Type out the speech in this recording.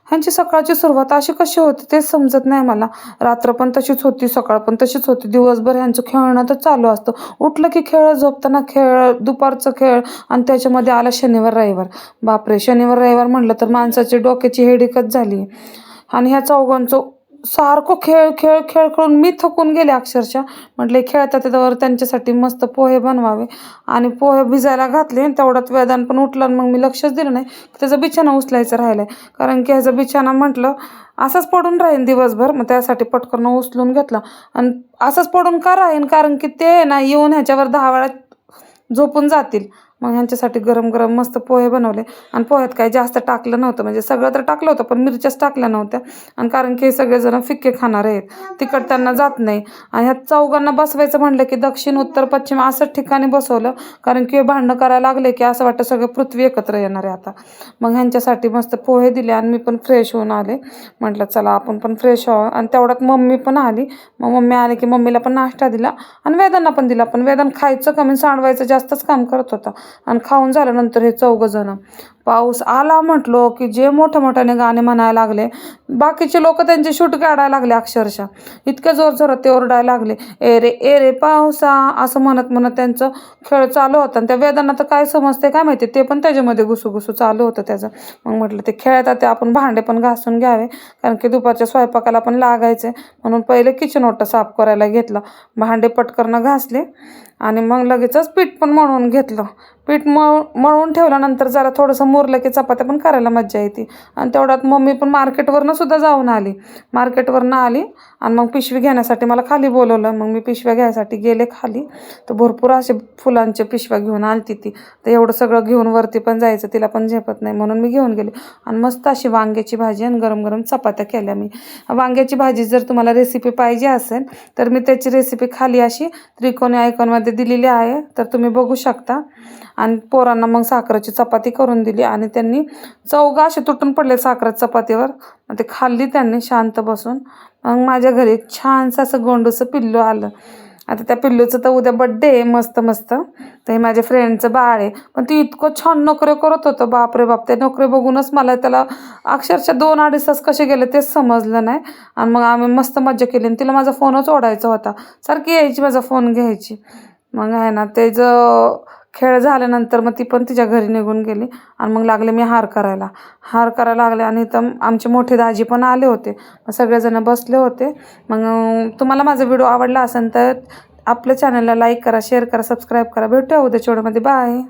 ह्यांची सकाळची सुरुवात अशी कशी होती तेच समजत नाही मला. रात्र पण तशीच होती, सकाळ पण तशीच होती. दिवसभर ह्यांचं खेळणं तर चालू असतं. उठलं की खेळ, झोपताना खेळ, दुपारचं खेळ आणि त्याच्यामध्ये आला शनिवार रविवार. बापरे, शनिवार रविवार म्हटलं तर माणसाची डोक्याची हेडेकच झाली. आणि ह्या चौघांचं सारखं खेळ खेळ खेळ खेळून मी थकून गेले अक्षरशः. म्हटले खेळतात त्याच्यावर त्यांच्यासाठी मस्त पोहे बनवावे आणि पोहे भिजायला घातले. तेवढ्यात वेदान पण उठलं आणि मग मी लक्षच दिलं नाही की त्याचा बिछाना उचलायचा राहिलाय. कारण की ह्याचा बिछाना म्हटलं असंच पडून राहीन दिवसभर, मग त्यासाठी पटकन उचलून घेतला. आणि असंच पडून का राहीन, कारण की ते ना येऊन ह्याच्यावर 10 वेळा झोपून जातील. मग ह्यांच्यासाठी गरम गरम मस्त पोहे बनवले. आणि पोह्यात काही जास्त टाकलं नव्हतं, म्हणजे सगळं तर टाकलं होतं पण मिरच्याच टाकल्या नव्हत्या. आणि कारण की हे सगळेजण फिक्के खाणार आहेत, तिखट त्यांना जात नाही. आणि ह्या चौघांना बसवायचं म्हणलं की दक्षिण उत्तर पश्चिम असंच ठिकाणी बसवलं, कारण की भांडणं करायला लागले की असं वाटतं सगळं पृथ्वी एकत्र येणार आहे आता. मग ह्यांच्यासाठी मस्त पोहे दिले आणि मी पण फ्रेश होऊन आले. म्हटलं चला आपण पण फ्रेश व्हावं. आणि तेवढ्यात मम्मी पण आली. मग मम्मी आली की मम्मीला पण नाश्ता दिला आणि वेदांना पण दिला. पण वेदान खायचं कमी सांडवायचं जास्तच काम करत होता. आणि खाऊन झाल्यानंतर हे 4 जण पाऊस आला म्हटलो की जे मोठ्या मोठ्याने गाणे म्हणायला लागले. बाकीचे लोक त्यांचे शूट काढायला लागले अक्षरशः. इतक्या जोरजोरात ते ओरडायला लागले, ए रे पावसा असं म्हणत म्हणत त्यांचं खेळ चालू होता. आणि त्या वेदांना तर काय समजते काय माहिती, ते पण त्याच्यामध्ये घुसू चालू होतं त्याचं. मग म्हटलं ते खेळतात ते आपण भांडे पण घासून घ्यावे, कारण की दुपारच्या स्वयंपाकाला पण लागायचे. म्हणून पहिले किचन ओटा साफ करायला घेतला. भांडे पटकन घासले आणि मग लगेचच पीठ पण मळून घेतलं. पीठ मळून ठेवल्यानंतर जरा थोडंसं मुरलं की चपात्या पण करायला मज्जा येते. आणि तेवढ्यात मम्मी पण मार्केटवरनं सुद्धा जाऊन आली. मार्केटवरनं आली आणि मग पिशवी घेण्यासाठी मला खाली बोलवलं. मग मी पिशव्या घ्यायसाठी गेले खाली. तर भरपूर असे फुलांच्या पिशव्या घेऊन आली ती. तर एवढं सगळं घेऊन वरती पण जायचं तिला पण झेपत नाही, म्हणून मी घेऊन गेले. आणि मस्त अशी वांग्याची भाजी आणि गरम गरम चपात्या केल्या मी. वांग्याची भाजी जर तुम्हाला रेसिपी पाहिजे असेल तर मी त्याची रेसिपी खाली अशी त्रिकोणी आयकॉनमध्ये दिलेली आहे, तर तुम्ही बघू शकता. आणि पोरांना मग साखरेची चपाती करून दिली आणि त्यांनी चौघा असे तुटून पडले साखरेच्या चपातीवर. ते खाल्ली त्यांनी शांत बसून. मग माझ्या घरी छानसं असं गोंडूचं पिल्लू आलं. आता त्या पिल्लूचं तर उद्या बड्डे आहे मस्त मस्त. तर हे माझ्या फ्रेंडचं बाळ आहे, पण ती इतकं छान नोकरे करत होतं, बापरे बाप. ते नोकरे बघूनच मला त्याला अक्षरशः 2-2.5 तास कसे गेले तेच समजलं नाही. आणि मग आम्ही मस्त मज्जा केली. आणि तिला माझा फोनच ओढायचा होता, सारखी यायची माझा फोन घ्यायची. मग आहे ना त्याचं खेळ झाल्यानंतर मग ती पण तिच्या घरी निघून गेली. आणि मग लागले मी हार करायला लागले. आणि इथं आमचे मोठे दाजी पण आले होते. मग सगळेजण बसले होते. मग तुम्हाला माझा व्हिडिओ आवडला असेल तर आपल्या चॅनलला लाईक करा, शेअर करा, सबस्क्राईब करा. भेटूया उद्याच्या व्हिडिओमध्ये. बाय.